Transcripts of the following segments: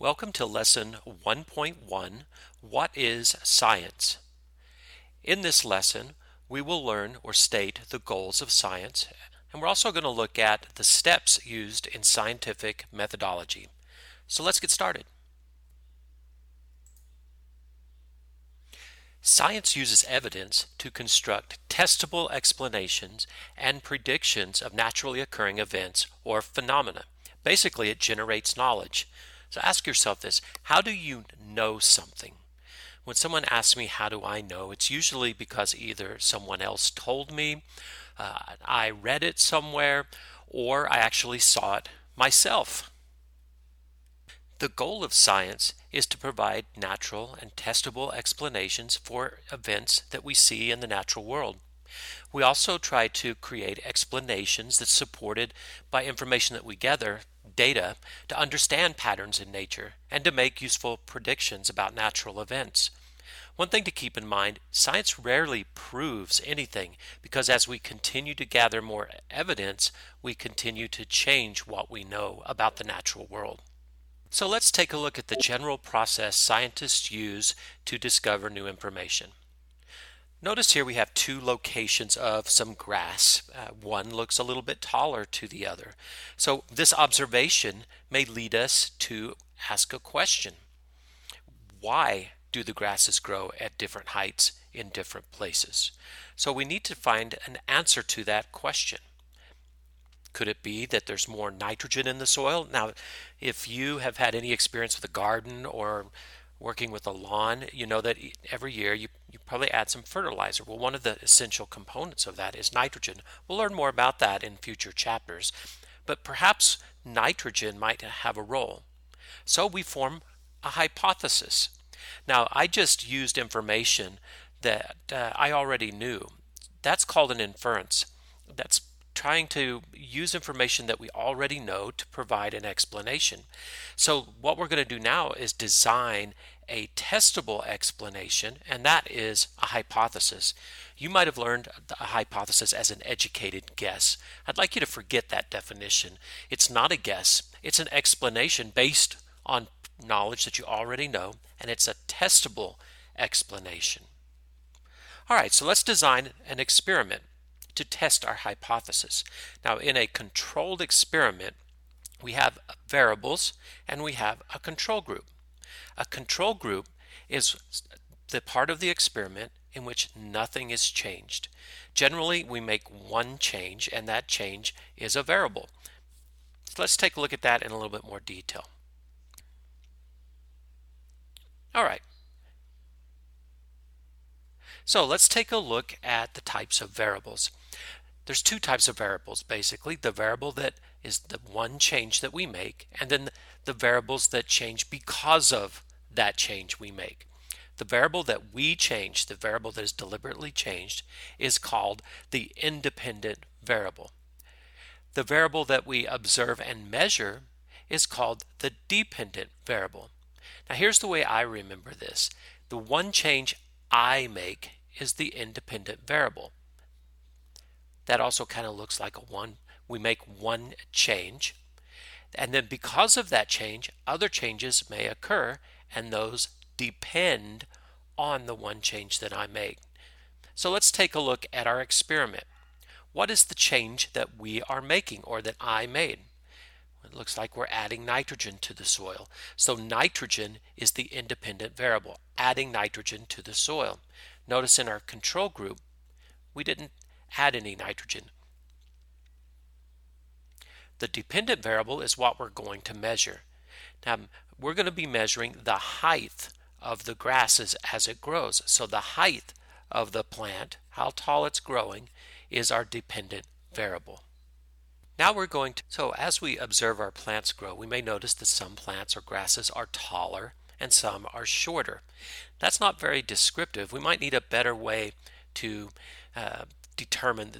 Welcome to Lesson 1.1, What is Science? In this lesson, we will learn or state the goals of science, and we're also going to look at the steps used in scientific methodology. So let's get started. Science uses evidence to construct testable explanations and predictions of naturally occurring events or phenomena. Basically, it generates knowledge. So ask yourself this: how do you know something? When someone asks me, how do I know? It's usually because either someone else told me, I read it somewhere, or I actually saw it myself. The goal of science is to provide natural and testable explanations for events that we see in the natural world. We also try to create explanations that's supported by information that we gather, data, to understand patterns in nature and to make useful predictions about natural events. One thing to keep in mind, science rarely proves anything because as we continue to gather more evidence, we continue to change what we know about the natural world. So let's take a look at the general process scientists use to discover new information. Notice here we have two locations of some grass. One looks a little bit taller to the other. So this observation may lead us to ask a question. Why do the grasses grow at different heights in different places? So we need to find an answer to that question. Could it be that there's more nitrogen in the soil? Now, if you have had any experience with a garden or working with a lawn, you know that every year you probably add some fertilizer. Well, one of the essential components of that is nitrogen. We'll learn more about that in future chapters, but perhaps nitrogen might have a role. So we form a hypothesis. Now, I just used information that I already knew. That's called an inference. That's trying to use information that we already know to provide an explanation. So what we're going to do now is design a testable explanation, and that is a hypothesis. You might have learned a hypothesis as an educated guess. I'd like you to forget that definition. It's not a guess. It's an explanation based on knowledge that you already know, and it's a testable explanation. All right, so let's design an experiment to test our hypothesis. Now, in a controlled experiment, we have variables and we have a control group. A control group is the part of the experiment in which nothing is changed. Generally, we make one change, and that change is a variable. So let's take a look at that in a little bit more detail. All right. So let's take a look at the types of variables. There's two types of variables, basically. The variable that is the one change that we make, and then the variables that change because of that change we make. The variable that we change, the variable that is deliberately changed, is called the independent variable. The variable that we observe and measure is called the dependent variable. Now here's the way I remember this. The one change I make is the independent variable. That also kind of looks like a one. We make one change, and then because of that change, other changes may occur, and those depend on the one change that I make. So let's take a look at our experiment. What is the change that we are making, or that I made? It looks like we're adding nitrogen to the soil. So nitrogen is the independent variable, adding nitrogen to the soil. Notice in our control group, we didn't add any nitrogen. The dependent variable is what we're going to measure. Now, we're going to be measuring the height of the grasses as it grows. So the height of the plant, how tall it's growing, is our dependent variable. Now we're going to, so as we observe our plants grow, we may notice that some plants or grasses are taller and some are shorter. That's not very descriptive. We might need a better way to determine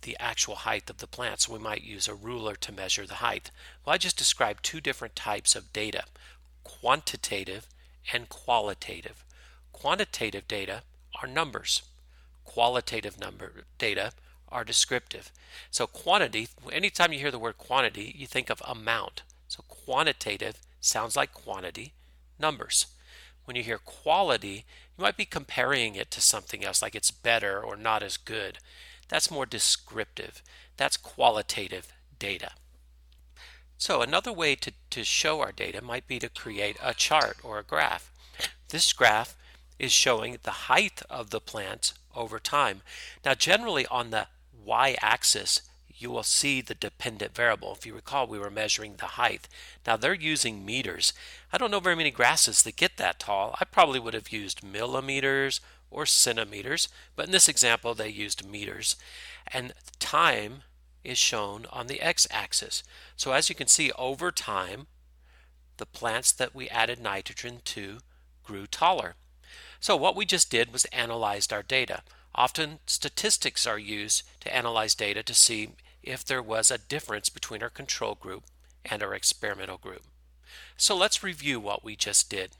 the actual height of the plant. So we might use a ruler to measure the height. Well, I just described two different types of data, quantitative and qualitative. Quantitative data are numbers. Qualitative data are descriptive. So quantity, anytime you hear the word quantity, you think of amount. So quantitative sounds like quantity, numbers. When you hear quality, you might be comparing it to something else, like it's better or not as good. That's more descriptive. That's qualitative data. So another way to show our data might be to create a chart or a graph. This graph is showing the height of the plants over time. Now generally on the y-axis you will see the dependent variable. If you recall, we were measuring the height. Now they're using meters. I don't know very many grasses that get that tall. I probably would have used millimeters or centimeters, but in this example they used meters. And time is shown on the x-axis. So as you can see, over time, the plants that we added nitrogen to grew taller. So what we just did was analyzed our data. Often statistics are used to analyze data to see if there was a difference between our control group and our experimental group. So let's review what we just did.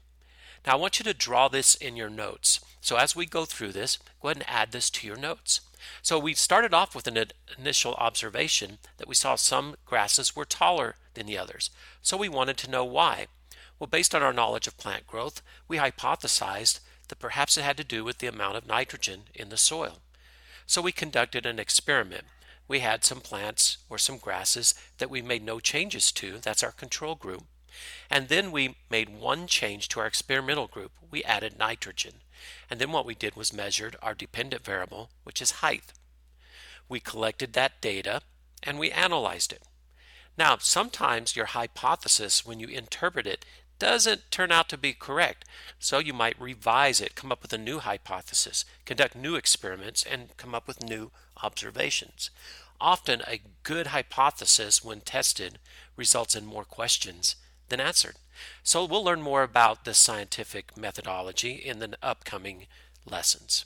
Now I want you to draw this in your notes. So as we go through this, go ahead and add this to your notes. So we started off with an initial observation that we saw some grasses were taller than the others. So we wanted to know why. Well, based on our knowledge of plant growth, we hypothesized that perhaps it had to do with the amount of nitrogen in the soil. So we conducted an experiment. We had some plants or some grasses that we made no changes to. That's our control group. And then we made one change to our experimental group. We added nitrogen. And then what we did was measured our dependent variable, which is height. We collected that data and we analyzed it. Now, sometimes your hypothesis, when you interpret it, doesn't turn out to be correct. So you might revise it, come up with a new hypothesis, conduct new experiments, and come up with new observations. Often a good hypothesis, when tested, results in more questions than answered. So we'll learn more about the scientific methodology in the upcoming lessons.